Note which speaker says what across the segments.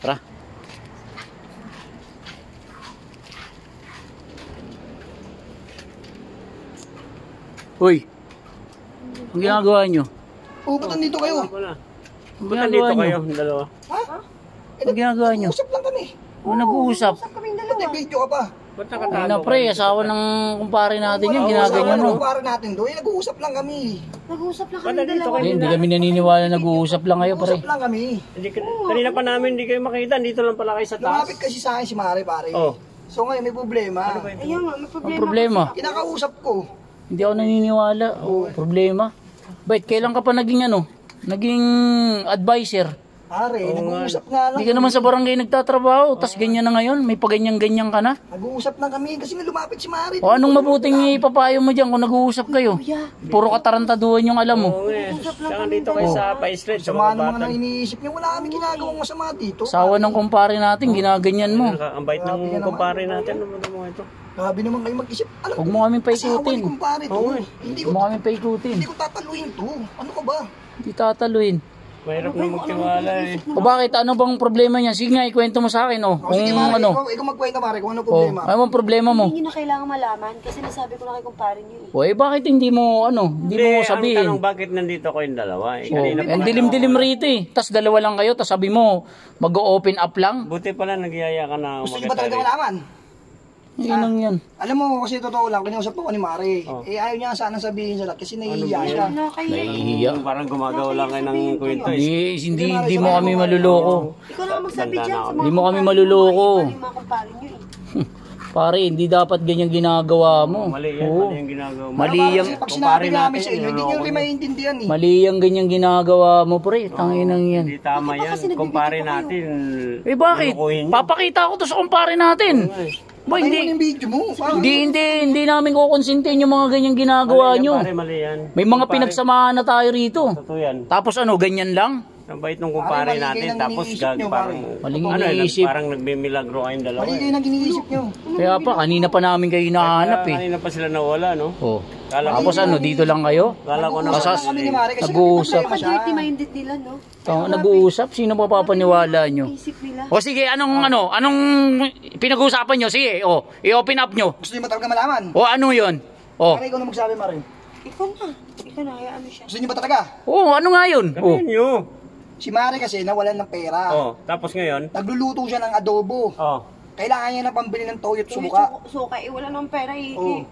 Speaker 1: Tara. Uy, ang ginagawa nyo?
Speaker 2: Ba't nandito kayo?
Speaker 1: Ba't nandito kayo,
Speaker 3: dalawa?
Speaker 2: Ha?
Speaker 1: Ang ginagawa nyo?
Speaker 2: Usap lang kami.
Speaker 1: Nag-uusap.
Speaker 2: Ba't may video ka pa?
Speaker 3: Ba't
Speaker 1: Ay
Speaker 3: nakatago
Speaker 1: na pre, asawa ng kumpare natin yan, ginaganyan mo.
Speaker 2: Para natin doon, nag-uusap lang kami.
Speaker 4: Nag-uusap lang
Speaker 3: Ba't
Speaker 4: kami
Speaker 3: nandito
Speaker 4: dalawa.
Speaker 3: kayo?
Speaker 1: Hindi kami naniniwala nag-uusap lang kayo pre.
Speaker 2: Usap lang kami.
Speaker 3: Kanina pa namin hindi kayo makita, dito lang pala kayo sa taas.
Speaker 2: Lumapit kasi sa akin si Mare, pare.
Speaker 3: Oh.
Speaker 2: So ngayon may problema.
Speaker 4: Ayun nga, may
Speaker 1: Ang
Speaker 4: problema.
Speaker 1: problema,
Speaker 2: Kinakausap ko.
Speaker 1: hindi ako naniniwala. Problema. Bait, kailan ka pa naging ano? Naging advisor?
Speaker 2: Pare, nag-uusap nga lang.
Speaker 1: Hindi ka naman sa barangay nagtatrabaho, tas ganyan na ngayon, may paganyan-ganyan ka na.
Speaker 2: Nag-uusap lang kami kasi nga lumapit si Mare.
Speaker 1: O anong mabuting ipapayo mo dyan kung nag-uusap kayo? Puro katarantaduhan yung alam mo.
Speaker 3: Oo eh. Saka dito kayo sa Pa-Street, sa
Speaker 2: Sama
Speaker 3: mga
Speaker 2: naman
Speaker 3: bata.
Speaker 2: ang iniisip niya. Wala kami ginagawang masama dito.
Speaker 1: Sawa ng kumpare natin, ginaganyan mo.
Speaker 3: Ang bait ng kumpare natin, ano mo ito?
Speaker 2: Grabe naman kayo mag-isip. Alam
Speaker 1: Huwag
Speaker 2: ko,
Speaker 1: mo kaming
Speaker 2: asawa ni
Speaker 1: paikutin.
Speaker 2: kumpare to. Hindi ko,
Speaker 1: Huwag mo kaming paikutin.
Speaker 2: hindi ko tataluin to. Ano ka ba?
Speaker 1: Hindi tataluin.
Speaker 3: Mahirap na magtiwala eh.
Speaker 1: O bakit? Ano bang problema niya? Sige nga, ikwento mo sa akin. O,
Speaker 2: O, sige
Speaker 1: kung
Speaker 2: Mare,
Speaker 1: ano.
Speaker 2: ikaw magkwento Mare kung ano
Speaker 1: O,
Speaker 2: problema.
Speaker 1: ano bang problema mo?
Speaker 4: Hindi na kailangan malaman kasi nasabi ko na kay kumpare niyo eh.
Speaker 1: O, bakit hindi mo, hindi mo
Speaker 3: Ang
Speaker 1: sabihin?
Speaker 3: tanong, bakit nandito kayong dalawa? Eh,
Speaker 1: O,
Speaker 3: kanina pa
Speaker 1: ang dilim-dilim rito eh. Tas dalawa lang kayo, tas sabi mo, mag-open up lang.
Speaker 3: Buti pala nagyaya ka na
Speaker 2: Gusto niyo ba talaga malaman?
Speaker 1: Yun lang yan.
Speaker 2: Alam mo, kasi totoo lang, kinausap ko ni Mare. Eh, ayaw niya sana sabihin sa lahat kasi nahihiya siya.
Speaker 4: Wala kayo.
Speaker 1: Nahihiya.
Speaker 3: Parang gumagawa lang kayo ng kwento eh.
Speaker 1: Hindi mo kami maluloko.
Speaker 4: Ikaw na ang magsabi dyan sa mga
Speaker 1: Hindi mo kami
Speaker 4: kumpare
Speaker 1: maluloko.
Speaker 4: niyo. Yung mga kumpare niyo eh.
Speaker 1: Pare, hindi dapat ganyan ginagawa mo.
Speaker 3: Mali yan,
Speaker 1: Oo.
Speaker 3: mali yung ginagawa mo.
Speaker 1: Mali yung,
Speaker 2: Kasi pag
Speaker 3: kumpare
Speaker 2: sinabi namin
Speaker 3: natin,
Speaker 2: sa inyo, hindi niyo rin maintindihan eh.
Speaker 1: mali yung ganyan ginagawa mo, pre. Tanginang yan.
Speaker 3: Hindi tama yan. Kumpare natin.
Speaker 1: Eh bakit?
Speaker 3: Lulukuhin niyo.
Speaker 1: Papakita ko to sa kumpare natin. Ba,
Speaker 2: Patay mo na
Speaker 1: hindi,
Speaker 2: yung video mo. Parang,
Speaker 1: hindi namin kukonsintin yung mga ganyang ginagawa nyo.
Speaker 3: Pare, mali yan.
Speaker 1: May mga pinagsamahan na tayo rito.
Speaker 3: Totoo yan.
Speaker 1: Tapos ano, ganyan lang?
Speaker 3: Ang bait ng kumpare
Speaker 2: Pare, mali
Speaker 3: natin.
Speaker 2: kayo ng
Speaker 3: Tapos
Speaker 2: iniisip nyo,
Speaker 3: parang,
Speaker 1: Maling
Speaker 3: ano,
Speaker 1: iniisip.
Speaker 3: parang nagmimilagro kayong dalawa.
Speaker 2: mali kayo nang iniisip nyo.
Speaker 1: Kaya pa, kanina pa namin kayo hinahanap eh.
Speaker 3: Kanina pa sila nawala, no?
Speaker 1: Oh.
Speaker 3: Kala ko,
Speaker 1: Tapos ano, dito lang kayo?
Speaker 3: kala ko na
Speaker 2: Nag-uusap
Speaker 1: Kasas-
Speaker 2: lang kami ni Mare kasi
Speaker 1: nag-uusap.
Speaker 2: may problema siya.
Speaker 4: Dirty minded nila no?
Speaker 1: Nag-uusap? Sino pa papaniwala nyo?
Speaker 4: Isip nila.
Speaker 1: O sige, anong pinag-uusapan nyo? Sige, i-open up nyo.
Speaker 2: Gusto niyo ba talaga malaman?
Speaker 1: O ano yun? O,
Speaker 2: Mare, ikaw na magsabi Mare.
Speaker 4: Ikaw na, hayaan mo siya.
Speaker 2: Gusto niyo ba talaga?
Speaker 1: ano nga yun? O,
Speaker 3: sabihin nyo.
Speaker 2: Si Mare kasi nawalan ng pera.
Speaker 3: Oh, tapos ngayon,
Speaker 2: Nagluluto siya ng adobo.
Speaker 3: oh,
Speaker 2: Kailangan niya na pambili ng toyo at subuka.
Speaker 4: Suka, wala nang pera eh.
Speaker 2: Oo.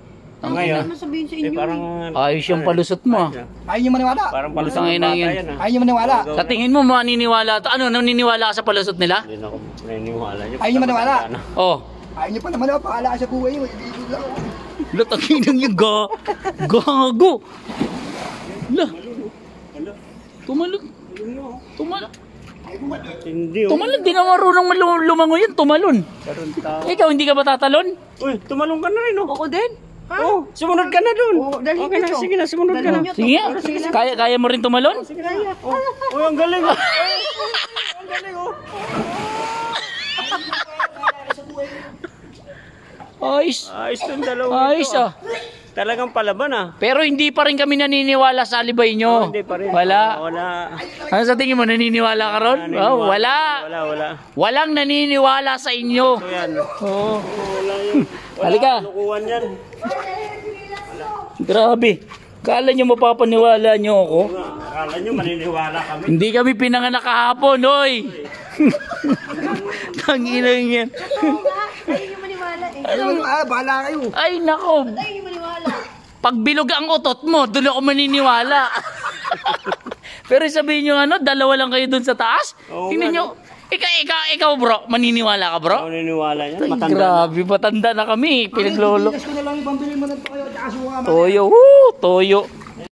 Speaker 4: Ang
Speaker 3: ngayon,
Speaker 4: ano sabihin sa
Speaker 3: eh
Speaker 4: inyo
Speaker 3: parang,
Speaker 1: ayos yung palusot mo. ah.
Speaker 2: Ayaw niyo maniwala.
Speaker 3: parang palusang
Speaker 1: Putang
Speaker 3: ng
Speaker 1: ina
Speaker 3: bata
Speaker 1: yan.
Speaker 3: yan, ah.
Speaker 2: Ayaw niyo maniwala.
Speaker 1: Sa tingin mo, maniniwala to? Ano, naniniwala ka sa palusot nila?
Speaker 3: Hindi na ako naniniwala.
Speaker 2: Ayaw niyo maniwala.
Speaker 1: Oh,
Speaker 2: Ayaw niyo pa naman ako. Pahala ka sa buhay mo. Ibigod lang ako.
Speaker 1: lataginang yung gago. La, tumalon.
Speaker 3: Hindi, oh.
Speaker 1: Tumalon, di na marunong lumango yan, tumalon.
Speaker 3: Karoon tao.
Speaker 1: Ikaw, hindi ka ba tatalon?
Speaker 3: Uy, tumalong ka na rin, oh.
Speaker 4: Ako din?
Speaker 3: Oh, sumunod ka na dun.
Speaker 4: dalhin
Speaker 3: Okay na,
Speaker 4: nyo to.
Speaker 3: sige na, sumunod ka na.
Speaker 1: Sige nga, kaya mo rin tumalon?
Speaker 3: Sige na. Oh, ang galing, oh. Ang galing, oh.
Speaker 1: Ayos.
Speaker 3: Ayos yung dalawa
Speaker 1: Ayos
Speaker 3: ito,
Speaker 1: ah.
Speaker 3: Talagang palaban, ah.
Speaker 1: Pero hindi pa rin kami naniniwala sa alibay nyo.
Speaker 3: Hindi pa rin.
Speaker 1: Wala.
Speaker 3: Wala.
Speaker 1: Ano sa tingin mo, naniniwala ka ron? Oh, wala.
Speaker 3: Wala.
Speaker 1: Walang naniniwala sa inyo.
Speaker 3: So yan.
Speaker 1: Oo.
Speaker 3: Wala yun. Wala.
Speaker 1: Halika.
Speaker 3: Lukuhan yan.
Speaker 1: Grabe. Kala nyo mapapaniwala nyo ako?
Speaker 3: Akala nyo maniniwala kami.
Speaker 1: Hindi kami pinanganak kahapon, oy. Tanginang yan.
Speaker 4: Ayaw niyo maniwala eh.
Speaker 2: Ayaw niyo, bahala kayo.
Speaker 1: Ay, nako.
Speaker 4: Ayaw niyo maniwala.
Speaker 1: Pag bilog ang utot mo, doon ako maniniwala. Pero sabihin nyo dalawa lang kayo doon sa taas?
Speaker 3: Oo
Speaker 1: Tingnan
Speaker 3: nga,
Speaker 1: nyo. Ikaw bro, maniniwala ka bro?
Speaker 3: Maniniwala yan.
Speaker 1: Ay,
Speaker 3: Matanda na.
Speaker 1: grabe, matanda na kami. Pinaglolo.
Speaker 2: Tigas ko na lang yung pambili mo ng toyo at saka suka.
Speaker 1: Toyo, toyo.